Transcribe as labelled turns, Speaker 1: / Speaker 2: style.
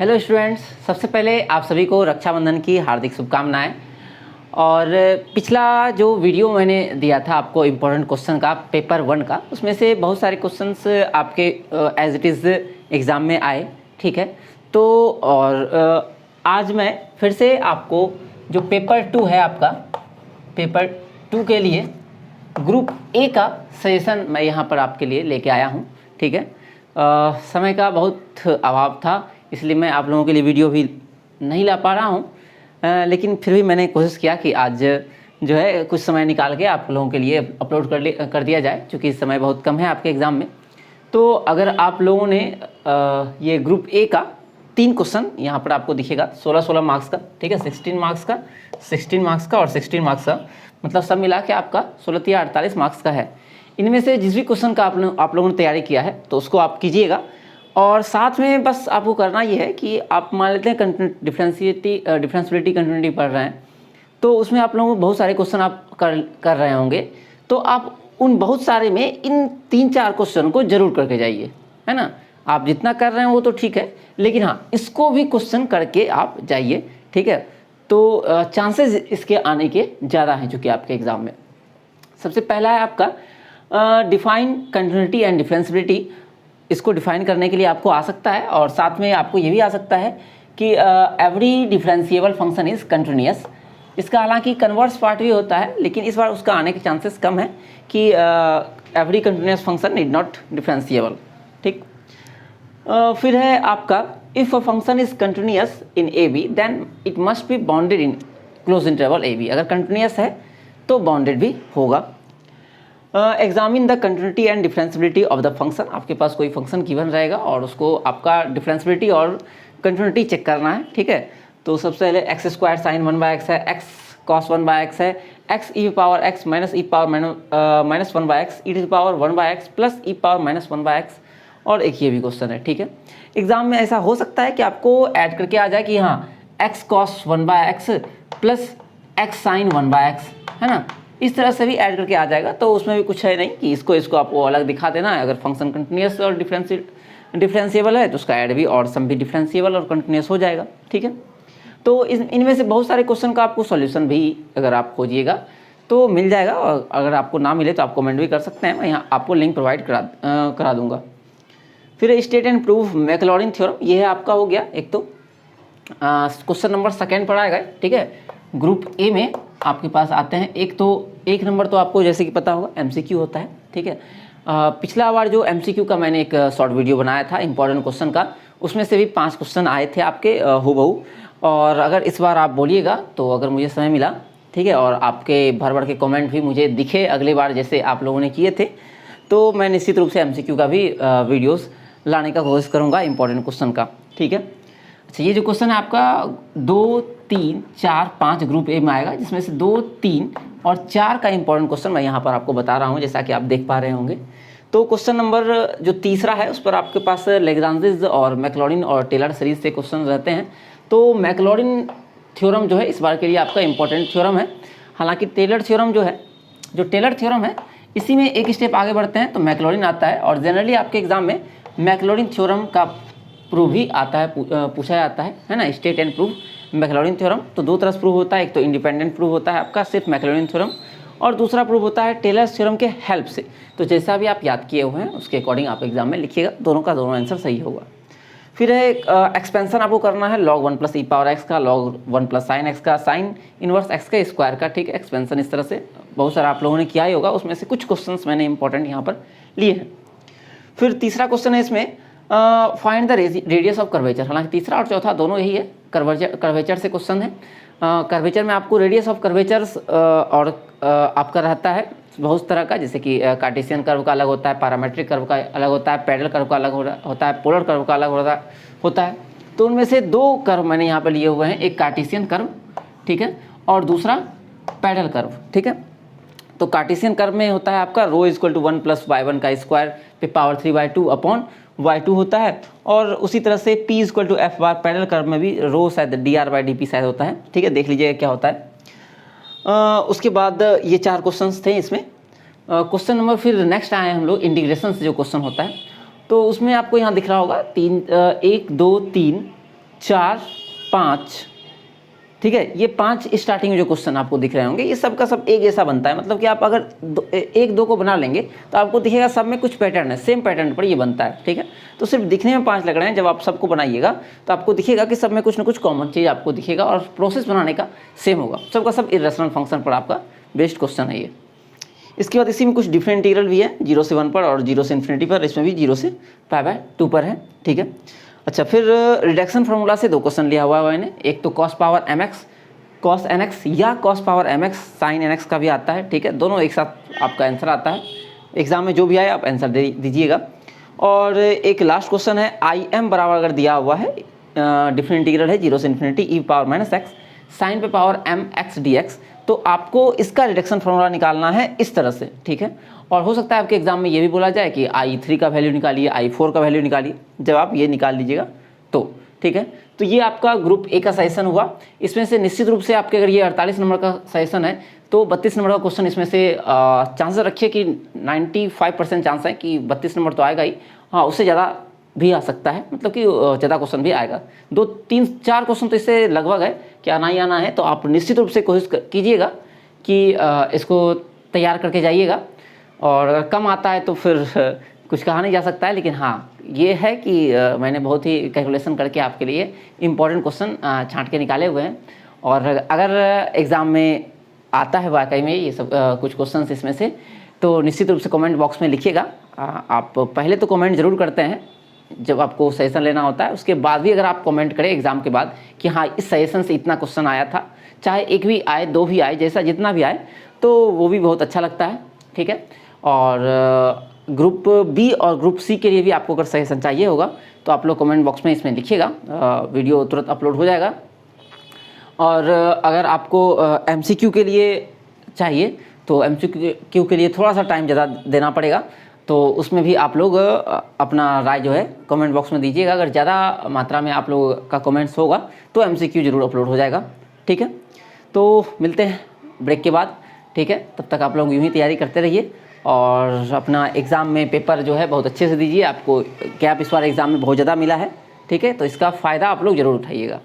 Speaker 1: Hello students, सबसे पहले आप सभी को रक्षाबंधन की हार्दिक शुभकामनाएं। और पिछला जो वीडियो मैंने दिया था आपको इम्पोर्टेंट क्वेश्चन का पेपर 1 का, उसमें से बहुत सारे क्वेश्चंस आपके एज इट इज़ एग्ज़ाम में आए। ठीक है, तो और आज मैं फिर से आपको जो पेपर 2 है आपका, पेपर 2 के लिए ग्रुप ए का सजेशन मैं यहाँ पर आपके लिए लेके आया हूँ। ठीक है, समय का बहुत अभाव था, इसलिए मैं आप लोगों के लिए वीडियो भी नहीं ला पा रहा हूँ, लेकिन फिर भी मैंने कोशिश किया कि आज जो है कुछ समय निकाल के आप लोगों के लिए अपलोड कर दिया जाए, क्योंकि समय बहुत कम है आपके एग्ज़ाम में। तो अगर आप लोगों ने ये ग्रुप ए का 3 क्वेश्चन यहाँ पर आपको दिखेगा 16-16 मार्क्स का, ठीक है, 16 मार्क्स का, 16 मार्क्स का और 16 मार्क्स का, मतलब सब मिला के आपका 16 या 48 मार्क्स का है। इनमें से जिस भी क्वेश्चन का आप लोगों ने तैयारी किया है तो उसको आप कीजिएगा। और साथ में बस आपको करना ये है कि आप मान लेते हैं डिफरेंशियलिटी कंटिन्यूटी पढ़ रहे हैं, तो उसमें आप लोगों को बहुत सारे क्वेश्चन आप कर रहे होंगे, तो आप उन बहुत सारे में इन 3-4 क्वेश्चन को जरूर करके जाइए, है ना। आप जितना कर रहे हैं वो तो ठीक है, लेकिन हाँ, इसको भी क्वेश्चन करके आप जाइए, ठीक है। तो चांसेस इसके आने के ज़्यादा हैं चूँकि आपके एग्ज़ाम में। सबसे पहला है आपका डिफाइन कंटिन्यूटी एंड डिफरेंशियलिटी। इसको डिफाइन करने के लिए आपको आ सकता है, और साथ में आपको ये भी आ सकता है कि every differentiable function is continuous. इसका हालांकि कन्वर्स पार्ट भी होता है, लेकिन इस बार उसका आने के चांसेस कम है कि every continuous function is not differentiable. ठीक, फिर है आपका if a function is continuous in A B then it must be bounded in close interval A B. अगर कंटिन्यूअस है तो बाउंडेड भी होगा। Examine the continuity and differentiality of the function. आपके पास कोई फंक्शन गिवन रहेगा और उसको आपका डिफरेंशियलिटी और कंटिन्यूटी चेक करना है, ठीक है। तो सबसे पहले एक्स स्क्वायर साइन 1/x है, एक्स कॉस 1/x है, x e power x minus e power minus 1/x, e to power 1/x plus e power minus 1/x, और एक ये भी क्वेश्चन है, ठीक है। एग्जाम में ऐसा हो सकता है कि आपको ऐड करके आ जाए कि हाँ x cos 1/x plus x sine 1/x, है ना। इस तरह से भी ऐड करके आ जाएगा, तो उसमें भी कुछ है नहीं कि इसको आपको अलग दिखा देना है। अगर फंक्शन कंटिन्यूअस और डिफरेंशिएबल है तो उसका ऐड भी और सम भी डिफरेंशिएबल और कंटिन्यूअस हो जाएगा, ठीक है। तो इनमें से बहुत सारे क्वेश्चन का आपको सॉल्यूशन भी अगर आप खोजिएगा तो मिल जाएगा, और अगर आपको ना मिले तो आप कमेंट भी कर सकते हैं, मैं यहाँ आपको लिंक प्रोवाइड करा दूँगा। फिर state and prove Maclaurin theorem, ये है आपका हो गया एक। तो क्वेश्चन नंबर 2 पढ़ाएगा, ठीक है। ग्रुप ए में आपके पास आते हैं एक नंबर तो आपको जैसे कि पता होगा एमसीक्यू होता है, ठीक है। पिछला बार जो एमसीक्यू का मैंने एक शॉर्ट वीडियो बनाया था इंपॉर्टेंट क्वेश्चन का, उसमें से भी 5 क्वेश्चन आए थे आपके हूबहू। और अगर इस बार आप बोलिएगा तो अगर मुझे समय मिला, ठीक है, और आपके भर के कमेंट भी मुझे दिखे अगली बार जैसे आप लोगों ने किए थे, तो मैं निश्चित रूप से एमसीक्यू का भी वीडियोज़ लाने का कोशिश करूँगा इंपॉर्टेंट क्वेश्चन का, ठीक है। अच्छा, ये जो क्वेश्चन है आपका 2, 3, 4, 5 ग्रुप ए में आएगा, जिसमें से 2, 3 और 4 का इंपॉर्टेंट क्वेश्चन मैं यहाँ पर आपको बता रहा हूँ, जैसा कि आप देख पा रहे होंगे। तो क्वेश्चन नंबर जो 3 है उस पर आपके पास लेग्रांजेस और मैक्लॉरिन और टेलर सीरीज से क्वेश्चन रहते हैं। तो मैक्लॉरिन थ्योरम जो है इस बार के लिए आपका इंपॉर्टेंट थ्योरम है। हालांकि टेलर थ्योरम जो टेलर थ्योरम है, इसी में एक स्टेप आगे बढ़ते हैं तो मैक्लॉरिन आता है, और जनरली आपके एग्जाम में मैक्लॉरिन थ्योरम का प्रूव ही आता है, पूछा जाता है ना। State and prove Maclaurin theorem तो 2 तरह से प्रूव होता है, एक तो इंडिपेंडेंट प्रूव होता है आपका सिर्फ मैक्लॉरिन थ्योरम, और दूसरा प्रूव होता है टेलर थ्योरम के हेल्प से। तो जैसा भी आप याद किए हुए हैं उसके अकॉर्डिंग आप एग्जाम में लिखिएगा, दोनों का दोनों आंसर सही होगा। फिर है एक्सपेंशन आपको करना है log 1 plus e power x का, log 1 प्लस साइन एक्स का, साइन इनवर्स x के स्क्वायर का, ठीक है। एक्सपेंशन इस तरह से बहुत सारा आप लोगों ने किया ही होगा, उसमें से कुछ क्वेश्चंस मैंने इंपॉर्टेंट यहाँ पर लिए हैं। फिर तीसरा क्वेश्चन है इसमें find the radius of curvature. हालांकि तीसरा और चौथा दोनों यही है, कर्वेचर से क्वेश्चन है। कर्वेचर में आपको रेडियस ऑफ कर्वेचर्स और आपका रहता है बहुत तरह का, जैसे कि कार्टेशियन कर्व का अलग होता है, पैरामेट्रिक कर्व का अलग होता है, पैरेलल कर्व का अलग होता है, पोलर कर्व का अलग होता है। तो उनमें से 2 कर्व मैंने यहाँ पर लिए हुए हैं, एक कार्टेशियन कर्व, ठीक है, और दूसरा पैरेलल कर्व, ठीक है। तो कार्टेशियन कर्व में होता है आपका rho equal to 1 plus y1 का स्क्वायर पे पावर 3/2 अपॉन y2 होता है, और उसी तरह से p equal to f bar parallel curve में भी रो शायद dr/dp शायद होता है, ठीक है। देख लीजिएगा क्या होता है। उसके बाद ये 4 क्वेश्चंस थे इसमें। क्वेश्चन नंबर फिर नेक्स्ट आए हम लोग इंटीग्रेशन से जो क्वेश्चन होता है, तो उसमें आपको यहाँ दिख रहा होगा 1, 2, 3 4, 5, ठीक है, ये 5 स्टार्टिंग में जो क्वेश्चन आपको दिख रहे होंगे ये सब का सब एक जैसा बनता है। मतलब कि आप अगर 1-2 को बना लेंगे तो आपको दिखेगा सब में कुछ पैटर्न है, सेम पैटर्न पर ये बनता है, ठीक है। तो सिर्फ दिखने में 5 लग रहे हैं, जब आप सबको बनाइएगा तो आपको दिखेगा कि सब में कुछ ना कुछ कॉमन चीज़ आपको दिखेगा और प्रोसेस बनाने का सेम होगा। सबका सब इरेशनल फंक्शन पर आपका बेस्ड क्वेश्चन है ये। इसके बाद इसी में कुछ डिफरेंट इंटीग्रल भी है, 0 से 1 पर और 0 से इन्फिनिटी पर, इसमें भी 0 से π/2 पर है, ठीक है। अच्छा, फिर रिडक्शन फार्मूला से 2 क्वेश्चन लिया हुआ है मैंने। एक तो cos power mx cos nx या cos power mx sin nx का भी आता है, ठीक है। दोनों एक साथ आपका आंसर आता है, एग्जाम में जो भी आए आप आंसर दे दीजिएगा। और एक लास्ट क्वेश्चन है, आई एम बराबर अगर दिया हुआ है, डिफरेंट इंटीग्रल है 0 से infinity e power -x sin पे पावर m x dx, तो आपको इसका रिडक्शन फार्मूला निकालना है इस तरह से, ठीक है। और हो सकता है आपके एग्जाम में ये भी बोला जाए कि i3 का वैल्यू निकालिए, i4 का वैल्यू निकालिए, जब आप ये निकाल लीजिएगा तो, ठीक है। तो ये आपका ग्रुप ए का सजेशन हुआ। इसमें से निश्चित रूप से आपके अगर ये 48 नंबर का सजेशन है तो 32 नंबर का क्वेश्चन इसमें से चांसेस रखिए कि 95% चांस है कि 32 नंबर तो आएगा ही, हाँ उससे ज़्यादा भी आ सकता है, मतलब कि ज़्यादा क्वेश्चन भी आएगा। 2, 3, 4 क्वेश्चन तो इससे लगभग है कि आना ही आना है। तो आप निश्चित रूप से कोशिश कीजिएगा कि इसको तैयार करके जाइएगा। और अगर कम आता है तो फिर कुछ कहा नहीं जा सकता है, लेकिन हाँ ये है कि मैंने बहुत ही कैलकुलेशन करके आपके लिए इम्पोर्टेंट क्वेश्चन छांट के निकाले हुए हैं। और अगर एग्ज़ाम में आता है वाकई में ये सब कुछ क्वेश्चन इसमें से, तो निश्चित रूप से कमेंट बॉक्स में लिखिएगा। आप पहले तो कमेंट ज़रूर करते हैं जब आपको सजेशन लेना होता है, उसके बाद भी अगर आप कमेंट करें एग्ज़ाम के बाद कि हाँ इस सजेशन से इतना क्वेश्चन आया था, चाहे 1 भी आए 2 भी आए, जैसा जितना भी आए, तो वो भी बहुत अच्छा लगता है, ठीक है। और ग्रुप बी और ग्रुप सी के लिए भी आपको अगर सजेशन चाहिए होगा तो आप लोग कमेंट बॉक्स में इसमें लिखिएगा, वीडियो तुरंत अपलोड हो जाएगा। और अगर आपको MCQ के लिए चाहिए तो MCQ के लिए थोड़ा सा टाइम ज़्यादा देना पड़ेगा, तो उसमें भी आप लोग अपना राय जो है कमेंट बॉक्स में दीजिएगा। अगर ज़्यादा मात्रा में आप लोगों का कमेंट्स होगा तो MCQ ज़रूर अपलोड हो जाएगा, ठीक है। तो मिलते हैं ब्रेक के बाद, ठीक है। तब तक आप लोग यूँ ही तैयारी करते रहिए और अपना एग्ज़ाम में पेपर जो है बहुत अच्छे से दीजिए। आपको गैप इस बार एग्ज़ाम में बहुत ज़्यादा मिला है, ठीक है, तो इसका फ़ायदा आप लोग ज़रूर उठाइएगा।